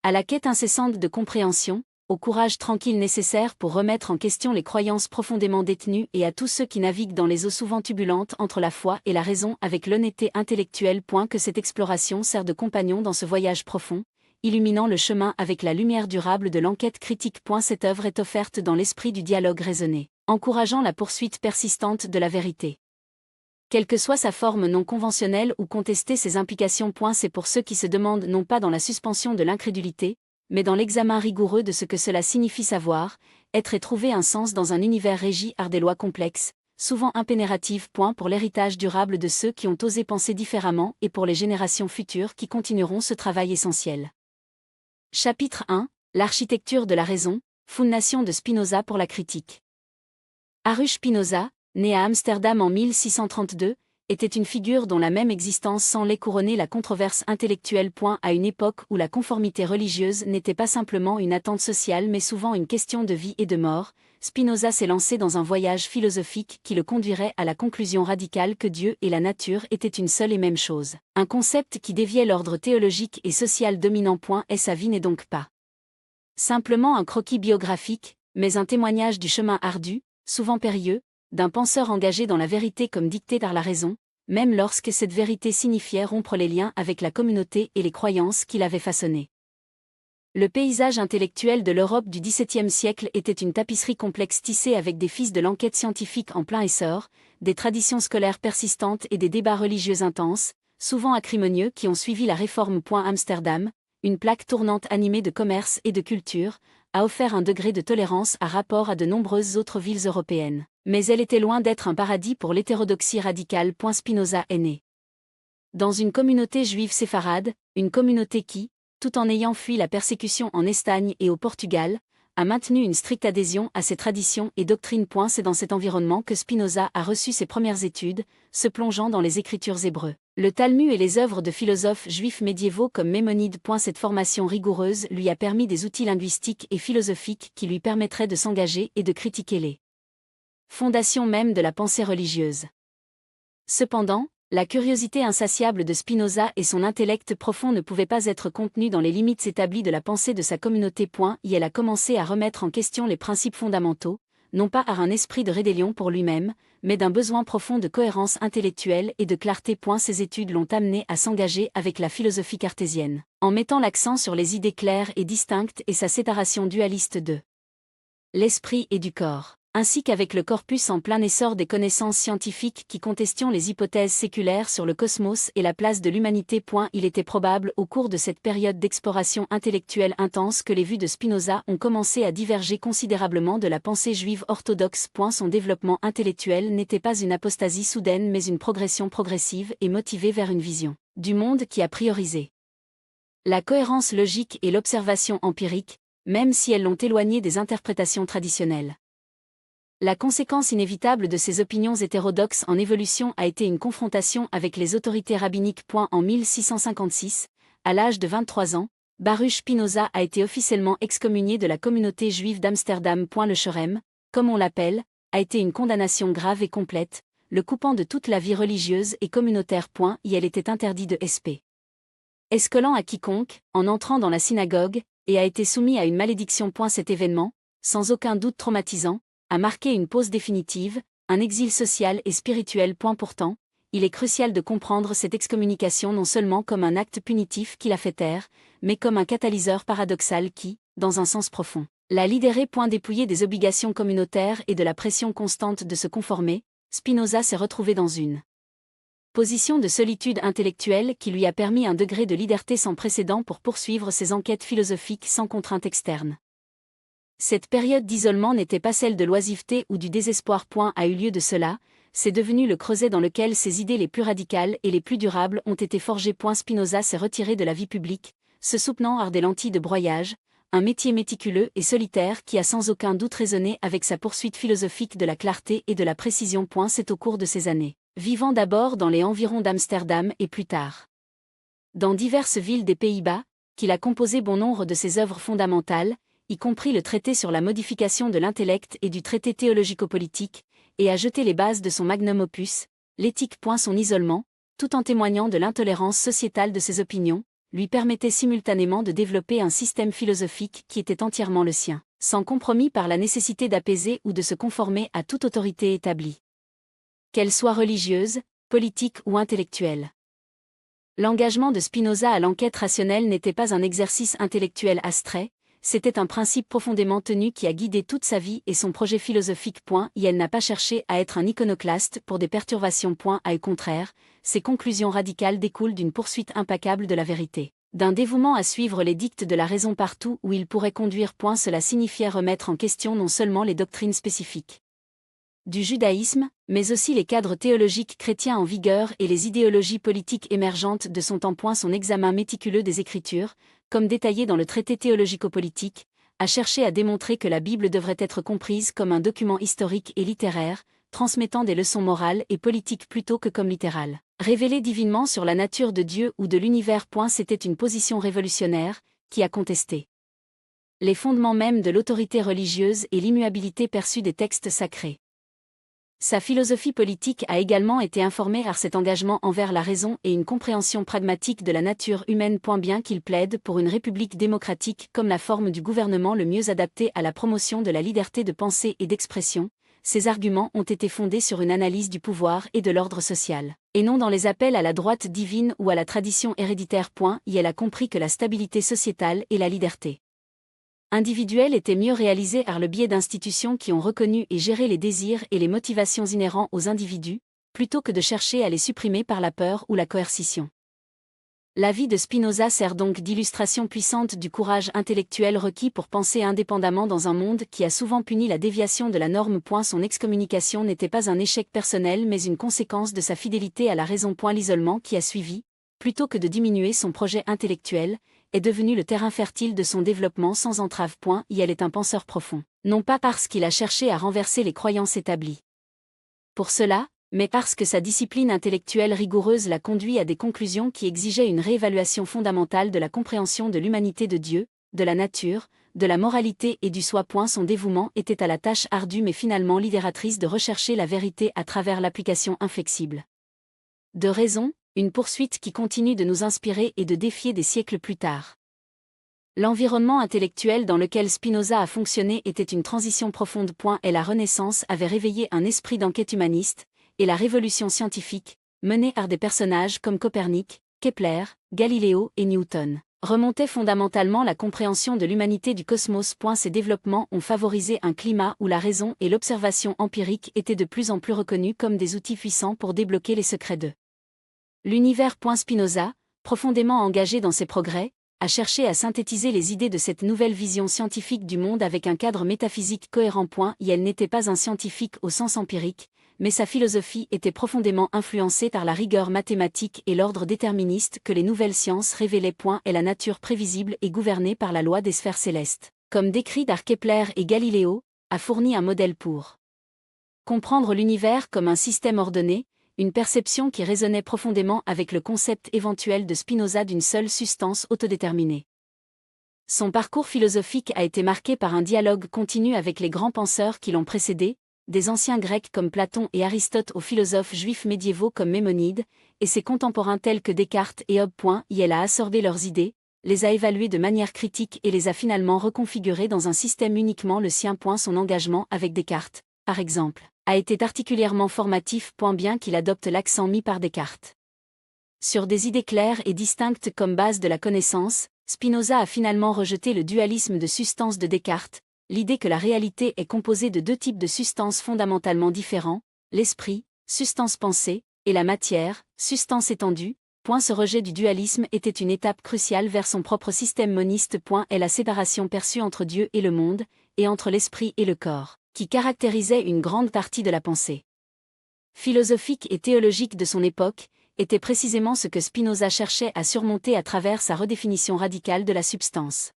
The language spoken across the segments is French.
À la quête incessante de compréhension, au courage tranquille nécessaire pour remettre en question les croyances profondément détenues et à tous ceux qui naviguent dans les eaux souvent turbulentes entre la foi et la raison avec l'honnêteté intellectuelle. Que cette exploration sert de compagnon dans ce voyage profond, illuminant le chemin avec la lumière durable de l'enquête critique. Cette œuvre est offerte dans l'esprit du dialogue raisonné, encourageant la poursuite persistante de la vérité. Quelle que soit sa forme non conventionnelle ou contester ses implications. C'est pour ceux qui se demandent non pas dans la suspension de l'incrédulité, mais dans l'examen rigoureux de ce que cela signifie savoir, être et trouver un sens dans un univers régi par des lois complexes, souvent impénératives. Pour l'héritage durable de ceux qui ont osé penser différemment et pour les générations futures qui continueront ce travail essentiel. Chapitre 1 L'architecture de la raison, fondation de Spinoza pour la critique. Arush Spinoza, né à Amsterdam en 1632, était une figure dont la même existence semblait couronner la controverse intellectuelle. À une époque où la conformité religieuse n'était pas simplement une attente sociale mais souvent une question de vie et de mort, Spinoza s'est lancé dans un voyage philosophique qui le conduirait à la conclusion radicale que Dieu et la nature étaient une seule et même chose, un concept qui déviait l'ordre théologique et social dominant. Et sa vie n'est donc pas simplement un croquis biographique, mais un témoignage du chemin ardu, souvent périlleux, d'un penseur engagé dans la vérité comme dictée par la raison, même lorsque cette vérité signifiait rompre les liens avec la communauté et les croyances qu'il avait façonnées. Le paysage intellectuel de l'Europe du XVIIe siècle était une tapisserie complexe tissée avec des fils de l'enquête scientifique en plein essor, des traditions scolaires persistantes et des débats religieux intenses, souvent acrimonieux qui ont suivi la réforme. Amsterdam, une plaque tournante animée de commerce et de culture, a offert un degré de tolérance à rapport à de nombreuses autres villes européennes. Mais elle était loin d'être un paradis pour l'hétérodoxie radicale. Spinoza est né dans une communauté juive séfarade, une communauté qui, tout en ayant fui la persécution en Espagne et au Portugal, a maintenu une stricte adhésion à ses traditions et doctrines. C'est dans cet environnement que Spinoza a reçu ses premières études, se plongeant dans les écritures hébreux, le Talmud et les œuvres de philosophes juifs médiévaux comme Maïmonide. Cette formation rigoureuse lui a permis des outils linguistiques et philosophiques qui lui permettraient de s'engager et de critiquer les fondations même de la pensée religieuse. Cependant, la curiosité insatiable de Spinoza et son intellect profond ne pouvaient pas être contenus dans les limites établies de la pensée de sa communauté. Elle a commencé à remettre en question les principes fondamentaux, non pas par un esprit de rébellion pour lui-même, mais d'un besoin profond de cohérence intellectuelle et de clarté. Ses études l'ont amené à s'engager avec la philosophie cartésienne, en mettant l'accent sur les idées claires et distinctes et sa séparation dualiste de l'esprit et du corps, ainsi qu'avec le corpus en plein essor des connaissances scientifiques qui contestions les hypothèses séculaires sur le cosmos et la place de l'humanité. Il était probable au cours de cette période d'exploration intellectuelle intense que les vues de Spinoza ont commencé à diverger considérablement de la pensée juive orthodoxe. Son développement intellectuel n'était pas une apostasie soudaine mais une progression progressive et motivée vers une vision du monde qui a priorisé la cohérence logique et l'observation empirique, même si elles l'ont éloigné des interprétations traditionnelles. La conséquence inévitable de ces opinions hétérodoxes en évolution a été une confrontation avec les autorités rabbiniques. En 1656, à l'âge de 23 ans, Baruch Spinoza a été officiellement excommunié de la communauté juive d'Amsterdam. Le Cherem, comme on l'appelle, a été une condamnation grave et complète, le coupant de toute la vie religieuse et communautaire. Elle était interdit de sp. Escolant à quiconque, en entrant dans la synagogue, et a été soumis à une malédiction. Cet événement, sans aucun doute traumatisant, a marqué une pause définitive, un exil social et spirituel. Pourtant, il est crucial de comprendre cette excommunication non seulement comme un acte punitif qui l'a fait taire, mais comme un catalyseur paradoxal qui, dans un sens profond, l'a libéré. Dépouillé des obligations communautaires et de la pression constante de se conformer, Spinoza s'est retrouvé dans une position de solitude intellectuelle qui lui a permis un degré de liberté sans précédent pour poursuivre ses enquêtes philosophiques sans contrainte externe. Cette période d'isolement n'était pas celle de l'oisiveté ou du désespoir. A eu lieu de cela, c'est devenu le creuset dans lequel ses idées les plus radicales et les plus durables ont été forgées. Spinoza s'est retiré de la vie publique, se soutenant hors des lentilles de broyage, un métier méticuleux et solitaire qui a sans aucun doute résonné avec sa poursuite philosophique de la clarté et de la précision. C'est au cours de ces années, vivant d'abord dans les environs d'Amsterdam et plus tard dans diverses villes des Pays-Bas, qu'il a composé bon nombre de ses œuvres fondamentales, y compris le traité sur la modification de l'intellect et du traité théologico-politique, et a jeté les bases de son magnum opus, l'éthique. Son isolement, tout en témoignant de l'intolérance sociétale de ses opinions, lui permettait simultanément de développer un système philosophique qui était entièrement le sien, sans compromis par la nécessité d'apaiser ou de se conformer à toute autorité établie, qu'elle soit religieuse, politique ou intellectuelle. L'engagement de Spinoza à l'enquête rationnelle n'était pas un exercice intellectuel abstrait, c'était un principe profondément tenu qui a guidé toute sa vie et son projet philosophique. Il n'a pas cherché à être un iconoclaste pour des perturbations. Au contraire, ses conclusions radicales découlent d'une poursuite implacable de la vérité, d'un dévouement à suivre les dictes de la raison partout où il pourrait conduire. Cela signifiait remettre en question non seulement les doctrines spécifiques du judaïsme, mais aussi les cadres théologiques chrétiens en vigueur et les idéologies politiques émergentes de son temps. Son examen méticuleux des Écritures, comme détaillé dans le traité théologico-politique, a cherché à démontrer que la Bible devrait être comprise comme un document historique et littéraire, transmettant des leçons morales et politiques plutôt que comme littérales, révélé divinement sur la nature de Dieu ou de l'univers. C'était une position révolutionnaire, qui a contesté les fondements mêmes de l'autorité religieuse et l'immuabilité perçue des textes sacrés. Sa philosophie politique a également été informée par cet engagement envers la raison et une compréhension pragmatique de la nature humaine. Bien qu'il plaide pour une république démocratique comme la forme du gouvernement le mieux adaptée à la promotion de la liberté de pensée et d'expression, ses arguments ont été fondés sur une analyse du pouvoir et de l'ordre social, et non dans les appels à la droite divine ou à la tradition héréditaire. Il a compris que la stabilité sociétale et la liberté individuelle étaient mieux réalisées par le biais d'institutions qui ont reconnu et géré les désirs et les motivations inhérents aux individus, plutôt que de chercher à les supprimer par la peur ou la coercition. La vie de Spinoza sert donc d'illustration puissante du courage intellectuel requis pour penser indépendamment dans un monde qui a souvent puni la déviation de la norme. Son excommunication n'était pas un échec personnel mais une conséquence de sa fidélité à la raison. L'isolement qui a suivi, plutôt que de diminuer son projet intellectuel, est devenu le terrain fertile de son développement sans entrave. Il est un penseur profond, non pas parce qu'il a cherché à renverser les croyances établies pour cela, mais parce que sa discipline intellectuelle rigoureuse l'a conduit à des conclusions qui exigeaient une réévaluation fondamentale de la compréhension de l'humanité de Dieu, de la nature, de la moralité et du soi. Son dévouement était à la tâche ardue mais finalement libératrice de rechercher la vérité à travers l'application inflexible de raison, une poursuite qui continue de nous inspirer et de défier des siècles plus tard. L'environnement intellectuel dans lequel Spinoza a fonctionné était une transition profonde. Et la Renaissance avait réveillé un esprit d'enquête humaniste, et la révolution scientifique, menée par des personnages comme Copernic, Kepler, Galiléo et Newton, remontait fondamentalement la compréhension de l'humanité du cosmos. Ces développements ont favorisé un climat où la raison et l'observation empirique étaient de plus en plus reconnus comme des outils puissants pour débloquer les secrets de l'univers. Spinoza, profondément engagé dans ses progrès, a cherché à synthétiser les idées de cette nouvelle vision scientifique du monde avec un cadre métaphysique cohérent. Il n'était pas un scientifique au sens empirique, mais sa philosophie était profondément influencée par la rigueur mathématique et l'ordre déterministe que les nouvelles sciences révélaient. Et la nature prévisible et gouvernée par la loi des sphères célestes, comme décrit par Kepler et Galiléo, a fourni un modèle pour comprendre l'univers comme un système ordonné, une perception qui résonnait profondément avec le concept éventuel de Spinoza d'une seule substance autodéterminée. Son parcours philosophique a été marqué par un dialogue continu avec les grands penseurs qui l'ont précédé, des anciens Grecs comme Platon et Aristote aux philosophes juifs médiévaux comme Maïmonide, et ses contemporains tels que Descartes et Hobbes. Il a absorbé leurs idées, les a évaluées de manière critique et les a finalement reconfigurées dans un système uniquement le sien. Son engagement avec Descartes, par exemple, a été particulièrement formatif. Bien qu'il adopte l'accent mis par Descartes sur des idées claires et distinctes comme base de la connaissance, Spinoza a finalement rejeté le dualisme de substance de Descartes, l'idée que la réalité est composée de deux types de substances fondamentalement différents, l'esprit, substance pensée, et la matière, substance étendue. Ce rejet du dualisme était une étape cruciale vers son propre système moniste. Et la séparation perçue entre Dieu et le monde, et entre l'esprit et le corps, qui caractérisait une grande partie de la pensée philosophique et théologique de son époque, était précisément ce que Spinoza cherchait à surmonter à travers sa redéfinition radicale de la substance.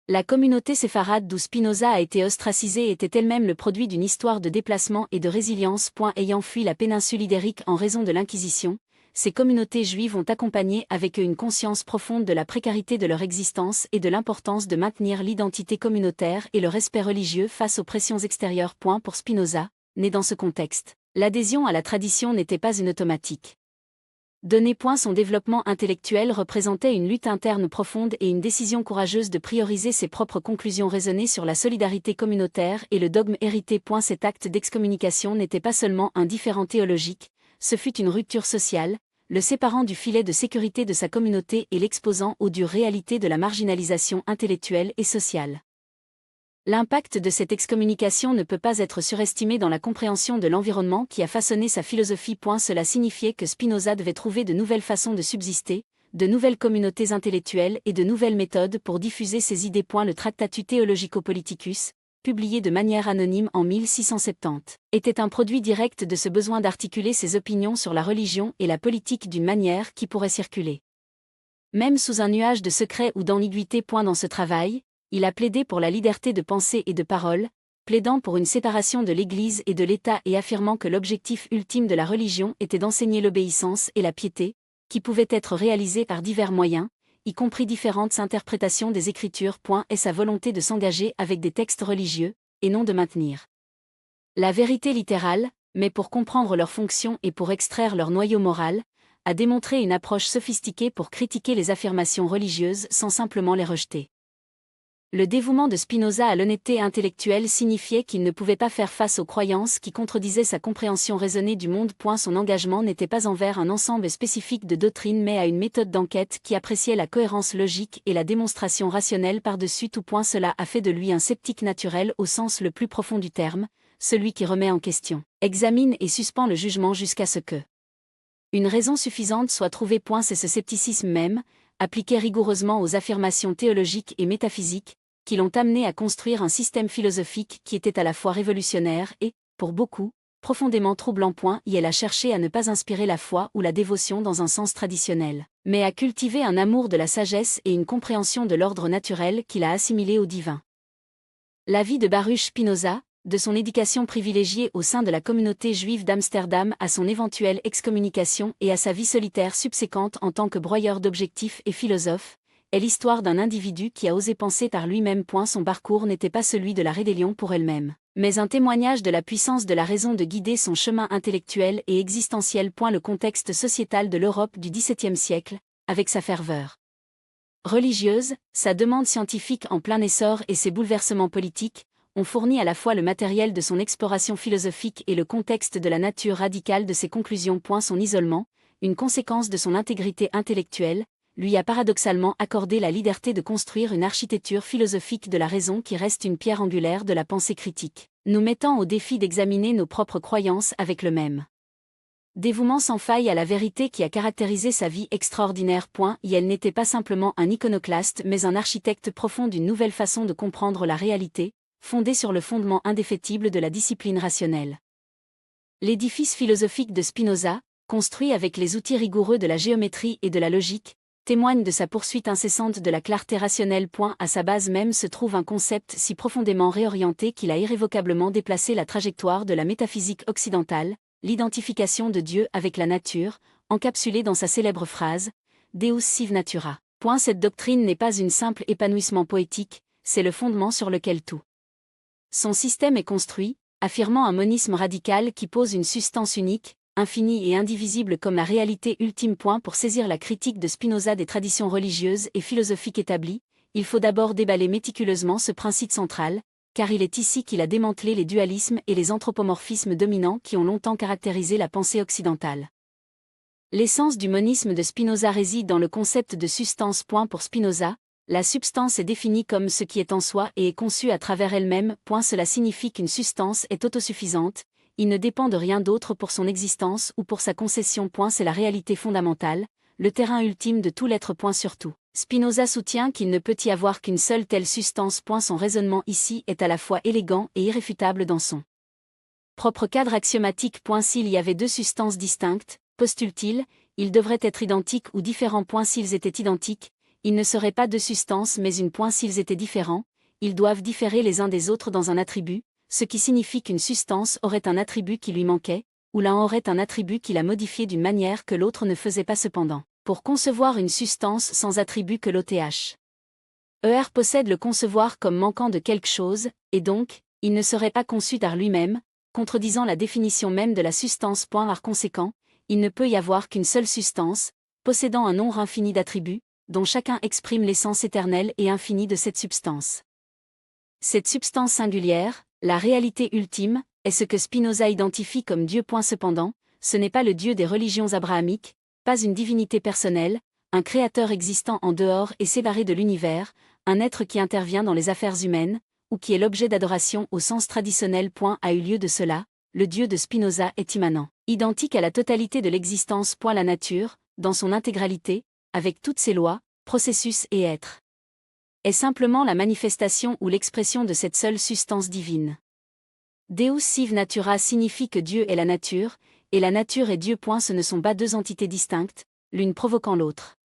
La communauté séfarade d'où Spinoza a été ostracisé était elle-même le produit d'une histoire de déplacement et de résilience. Ayant fui la péninsule ibérique en raison de l'Inquisition, ces communautés juives ont accompagné avec eux une conscience profonde de la précarité de leur existence et de l'importance de maintenir l'identité communautaire et le respect religieux face aux pressions extérieures. Pour Spinoza, né dans ce contexte, l'adhésion à la tradition n'était pas une automatique Donner son développement intellectuel représentait une lutte interne profonde et une décision courageuse de prioriser ses propres conclusions raisonnées sur la solidarité communautaire et le dogme hérité. Cet acte d'excommunication n'était pas seulement un différend théologique, ce fut une rupture sociale, le séparant du filet de sécurité de sa communauté et l'exposant aux dures réalités de la marginalisation intellectuelle et sociale. L'impact de cette excommunication ne peut pas être surestimé dans la compréhension de l'environnement qui a façonné sa philosophie. Cela signifiait que Spinoza devait trouver de nouvelles façons de subsister, de nouvelles communautés intellectuelles et de nouvelles méthodes pour diffuser ses idées. Le Tractatus Theologico-Politicus, publié de manière anonyme en 1670, était un produit direct de ce besoin d'articuler ses opinions sur la religion et la politique d'une manière qui pourrait circuler. Même sous un nuage de secret ou d'ambiguïté. Dans ce travail, il a plaidé pour la liberté de pensée et de parole, plaidant pour une séparation de l'Église et de l'État et affirmant que l'objectif ultime de la religion était d'enseigner l'obéissance et la piété, qui pouvaient être réalisées par divers moyens, y compris différentes interprétations des Écritures. Et sa volonté de s'engager avec des textes religieux, et non de maintenir la vérité littérale, mais pour comprendre leur fonction et pour extraire leur noyau moral, a démontré une approche sophistiquée pour critiquer les affirmations religieuses sans simplement les rejeter. Le dévouement de Spinoza à l'honnêteté intellectuelle signifiait qu'il ne pouvait pas faire face aux croyances qui contredisaient sa compréhension raisonnée du monde. Son engagement n'était pas envers un ensemble spécifique de doctrines mais à une méthode d'enquête qui appréciait la cohérence logique et la démonstration rationnelle par-dessus tout. Cela a fait de lui un sceptique naturel au sens le plus profond du terme, celui qui remet en question, examine et suspend le jugement jusqu'à ce que une raison suffisante soit trouvée. C'est ce scepticisme même, appliqué rigoureusement aux affirmations théologiques et métaphysiques, qui l'ont amené à construire un système philosophique qui était à la fois révolutionnaire et, pour beaucoup, profondément troublant. Il a cherché à ne pas inspirer la foi ou la dévotion dans un sens traditionnel, mais à cultiver un amour de la sagesse et une compréhension de l'ordre naturel qu'il a assimilé au divin. La vie de Baruch Spinoza, de son éducation privilégiée au sein de la communauté juive d'Amsterdam à son éventuelle excommunication et à sa vie solitaire subséquente en tant que broyeur d'objectifs et philosophe, est l'histoire d'un individu qui a osé penser par lui-même. Son parcours n'était pas celui de la rébellion pour elle-même, mais un témoignage de la puissance de la raison de guider son chemin intellectuel et existentiel. Le contexte sociétal de l'Europe du XVIIe siècle, avec sa ferveur religieuse, sa demande scientifique en plein essor et ses bouleversements politiques, ont fourni à la fois le matériel de son exploration philosophique et le contexte de la nature radicale de ses conclusions. Son isolement, une conséquence de son intégrité intellectuelle, lui a paradoxalement accordé la liberté de construire une architecture philosophique de la raison qui reste une pierre angulaire de la pensée critique, nous mettant au défi d'examiner nos propres croyances avec le même dévouement sans faille à la vérité qui a caractérisé sa vie extraordinaire. Elle n'était pas simplement un iconoclaste mais un architecte profond d'une nouvelle façon de comprendre la réalité, fondée sur le fondement indéfectible de la discipline rationnelle. L'édifice philosophique de Spinoza, construit avec les outils rigoureux de la géométrie et de la logique, témoigne de sa poursuite incessante de la clarté rationnelle. À sa base même se trouve un concept si profondément réorienté qu'il a irrévocablement déplacé la trajectoire de la métaphysique occidentale, l'identification de Dieu avec la nature, encapsulée dans sa célèbre phrase « Deus sive natura ». Cette doctrine n'est pas une simple épanouissement poétique, c'est le fondement sur lequel tout son système est construit, affirmant un monisme radical qui pose une substance unique, infinie et indivisible comme la réalité ultime. Pour saisir la critique de Spinoza des traditions religieuses et philosophiques établies, il faut d'abord déballer méticuleusement ce principe central, car il est ici qu'il a démantelé les dualismes et les anthropomorphismes dominants qui ont longtemps caractérisé la pensée occidentale. L'essence du monisme de Spinoza réside dans le concept de substance. Pour Spinoza, la substance est définie comme ce qui est en soi et est conçue à travers elle-même. Cela signifie qu'une substance est autosuffisante, il ne dépend de rien d'autre pour son existence ou pour sa concession. C'est la réalité fondamentale, le terrain ultime de tout l'être. Surtout, Spinoza soutient qu'il ne peut y avoir qu'une seule telle substance. Son raisonnement ici est à la fois élégant et irréfutable dans son propre cadre axiomatique. S'il y avait deux substances distinctes, postule-t-il, ils devraient être identiques ou différents. S'ils étaient identiques, ils ne seraient pas deux substances mais une. S'ils étaient différents, ils doivent différer les uns des autres dans un attribut, ce qui signifie qu'une substance aurait un attribut qui lui manquait, ou l'un aurait un attribut qui l'a modifié d'une manière que l'autre ne faisait pas cependant. Pour concevoir une substance sans attribut que l'OTH. possède le concevoir comme manquant de quelque chose, et donc, il ne serait pas conçu par lui-même, contredisant la définition même de la substance. Par conséquent, il ne peut y avoir qu'une seule substance, possédant un nombre infini d'attributs, dont chacun exprime l'essence éternelle et infinie de cette substance. Cette substance singulière, la réalité ultime, est ce que Spinoza identifie comme Dieu. Cependant, ce n'est pas le Dieu des religions abrahamiques, pas une divinité personnelle, un créateur existant en dehors et séparé de l'univers, un être qui intervient dans les affaires humaines, ou qui est l'objet d'adoration au sens traditionnel. A eu lieu de cela, le Dieu de Spinoza est immanent, identique à la totalité de l'existence. La nature, dans son intégralité, avec toutes ses lois, processus et êtres, est simplement la manifestation ou l'expression de cette seule substance divine. Deus sive natura signifie que Dieu est la nature, et la nature est Dieu. Ce ne sont pas deux entités distinctes, l'une provoquant l'autre.